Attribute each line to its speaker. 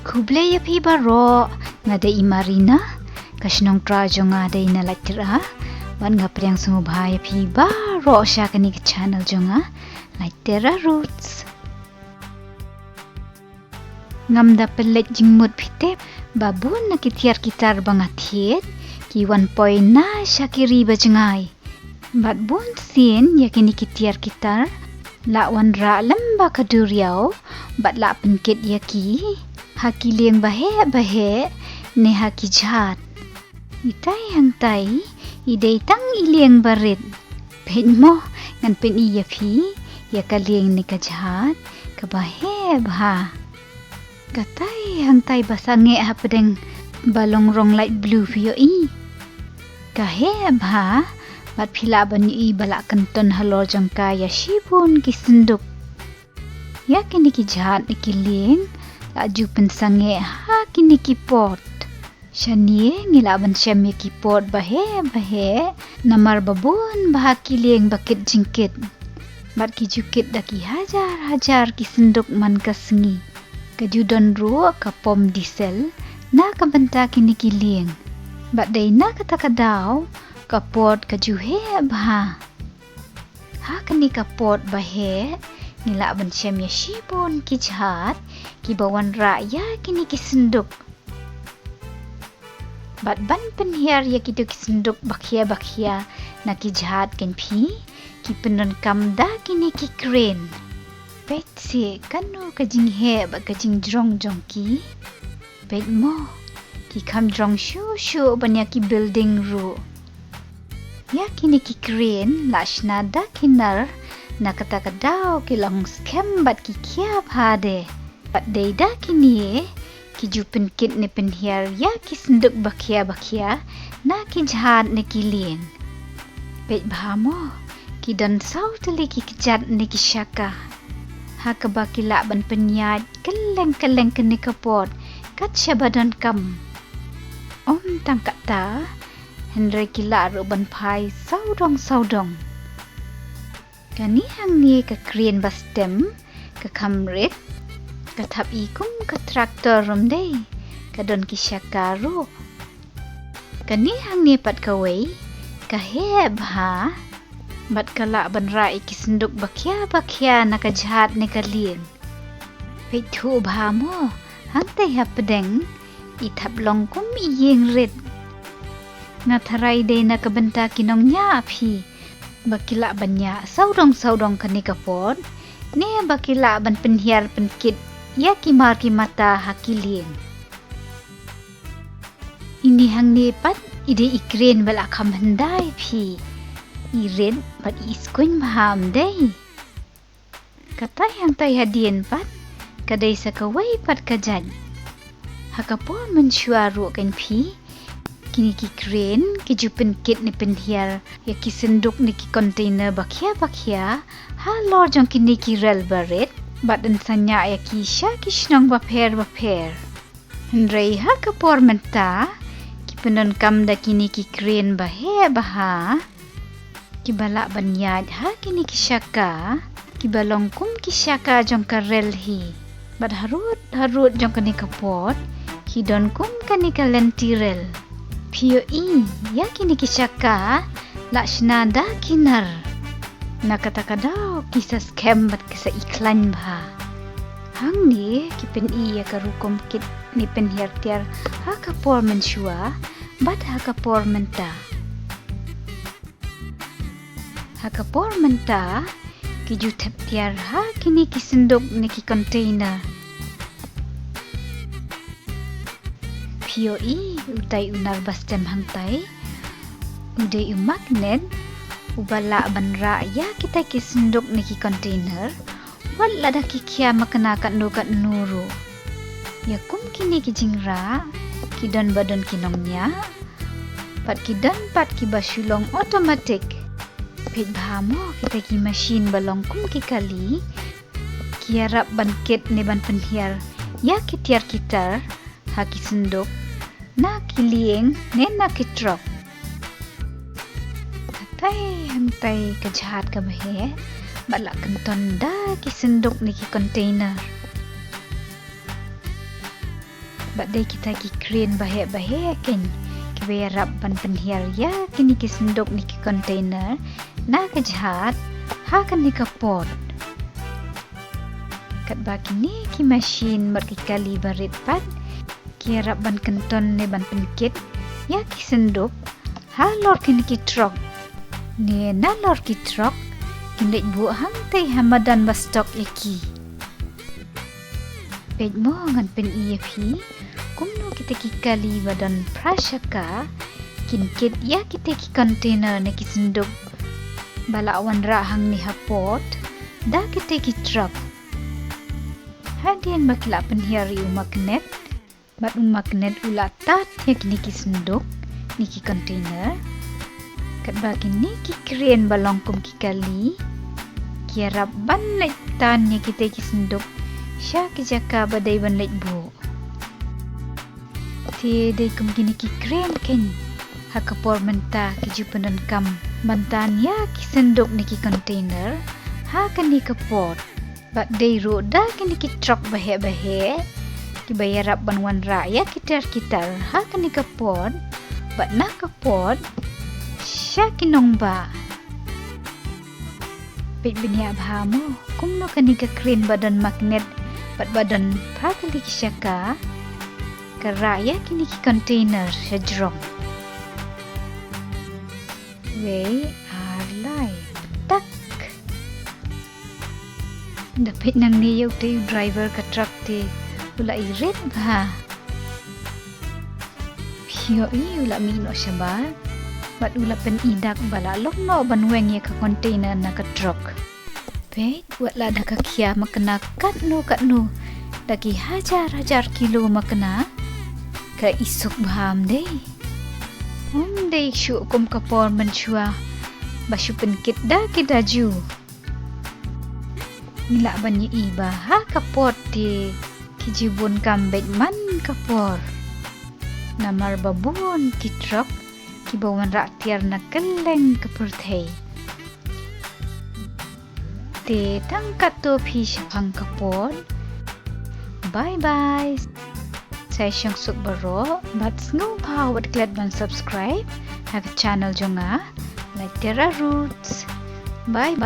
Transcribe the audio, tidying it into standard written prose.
Speaker 1: Kuble ya pi baro ngada imarina kashnong trajo ngada ina latira ban ngapriang sumubha ya pi baro shakani ke channel jonga latira roots ngam da pelet jingmut pite babun na tiar kitar banga thied ki 1 point na shakiri bajengai bat bun sin yakini tiar kitar la wan ra lamba kaduriau bat la penkit yaki haki liang bahe ne haki jahat itai hang tai idei tang iliang barit pen mo ngan pen iya phi ya kaliang ne ka jahat ka bahe bha katai hang tai basange ha pedeng balong rong light blue phi yo i ka he bha bat phila ban i bala kanton halor jangka ya shibun ki synduk ya kini ki jahat ne ki liang aju pensange ha kini ki pot shanie ngilaban syam ki pot bahe namar babun bah ki liang bakit jingkit bat ki jukit daki hajar ki synduk man kasngi kaju don ru ka pom diesel na ka benta kini ki liang bat dei na kata kadau ka pot kaju he bah ha kini ka pot bahe nila ban syam ya shibon ki jahat ki bawan raya kini ki synduk bat ban penhiar ya ki synduk bakhia na ki jahat ken phi ki pyndonkam da kini ki kren pet se kanu ka jing he ba ka jing jrong ki pet mo ki kam jrong shu ban ya ki building ru ya kini ki kren lashna da kinar na kata kadau ki long scam bat ki kia phade bat dei da kini ki jupen kit ne penhiar ya ki synduk bakhia na ki jahat ne ki liang pet bhamo ki dan sau tali ki kejat ne ki shaka ha ka bakila ban penyat keleng kene kapot kat shabadan kam om tang kata henry kila ru ban phai saudong kani hang ni ka krien bastem ka kamret ka thap ikum ka traktor romdei ka don ki shakaru kani hang ni pat ka wei ka he bha bat kala ban rai ki synduk bakhia na ka jahat ne ka liang pe thu bha mo hang te ha pedeng i thap long kum i yeng ret na tharai de na ka benta kinong nya phi bakila banya saudong kani kapot ne bakila ban penhiar penkit ya kimar ki mata hakilieng ini hang ne pat ide ikren bala kham handai phi iren pat iskun maham dei kata yang tai hadien pat kadai sakawai pat kajan hakapon mensyuaru kan phi kini ki kren ki jupen kit ni penhiar ya ki synduk ni ki container bakhia ha lor jong kini ki rel baret badan sanya ya ki sha ki shnong baper henrei ha kapor menta ki pyndonkam da kini ki kren baha ki bala banyad ha kini ki shaka ki balong kum ki shaka jong ka rel hi bad harut jong kani kapot ki don kum kani ka lentirel pyni ya kini ki shaka lashna da kinar na kata kadau kisah scam bat kisah iklan bha hang ni ki pen iya ka rukom kit ni penhiar tiar ha kapor menshua bat ha kapor menta ki jutep tiar ha kini ki synduk ni ki container pyni utai unar bastem hangtai udai magnet ubala banra ya kita ki synduk ni ki container wala da ki kia makna kat nuru ya kum kini ki jingrah ki don badon kinongnya pat ki basulong automatic pet bhamo kita ki machine balong kum ki kali ki harap banket ni ban penhiar ya ki tiar kitar ha ki synduk na ki lieng ne na ki drop hantai ka jahat ka bahe bala kanton da ki synduk ni ki container Badai kita ki kren bahaya ken. Kibaya rap ban penhiar ya kini ki sendok ni ki container na kejahat hakan ni kapot. Kat baki ni ki machine berkali barit pat ki rap ban kenton ne ban penkit ya ki sendok ha lor kini ki trok. Ni na lor ki trok kini bu hang tei hamadan bastok yaki. Pej mo ngan pen EFP kumno kita ki kali badan prasaka kinkit ya kita ki container ne ki senduk balawan rahang ni hapot da kita ki truck hadian bakila penhiari magnet bat magnet ula tat ya kini ki senduk ni ki container kat bagi ni ki kren balongkum ki kali ki rap ban lek tan ya kita ki senduk sya ki jaka badai ban lek bu tiar kum kini ki kren ken hakapor menta ki pyndonkam bantan ya ki senduk ni ki container hakane kapot bak dei roda kini ki truck bahe ki bayar ban wan raya kitar hakane kapot bak na kapot sya ki nongba pet binia bhamu kumno kani ka kren badan magnet bat badan prakali ki syaka keraya kini ki container sejrong. Wei arlai tak. Dapat nang niyaw tayo driver ka truck ti ula irit ba? Piyo ula mino siya ba? Bat ula penidak balalok no banweng ya ka container na ka truck. Pet wala da ka kya makena kat no daki hajar kilo makena ka isuk baham deh. Dei syuk kum kapor menshua basu penkit da kidaju. Nila banyi iba ha kapor ti kijibun kambet man kapor. Namar babun ki truk ki bawan raktiar na keleng kapurthei. Te tangkat to phi syapang kapor. Bye bye. Saya syang suk baro bat ngau pa wat klat ban subscribe ha channel jonga like Terra Roots. Bye.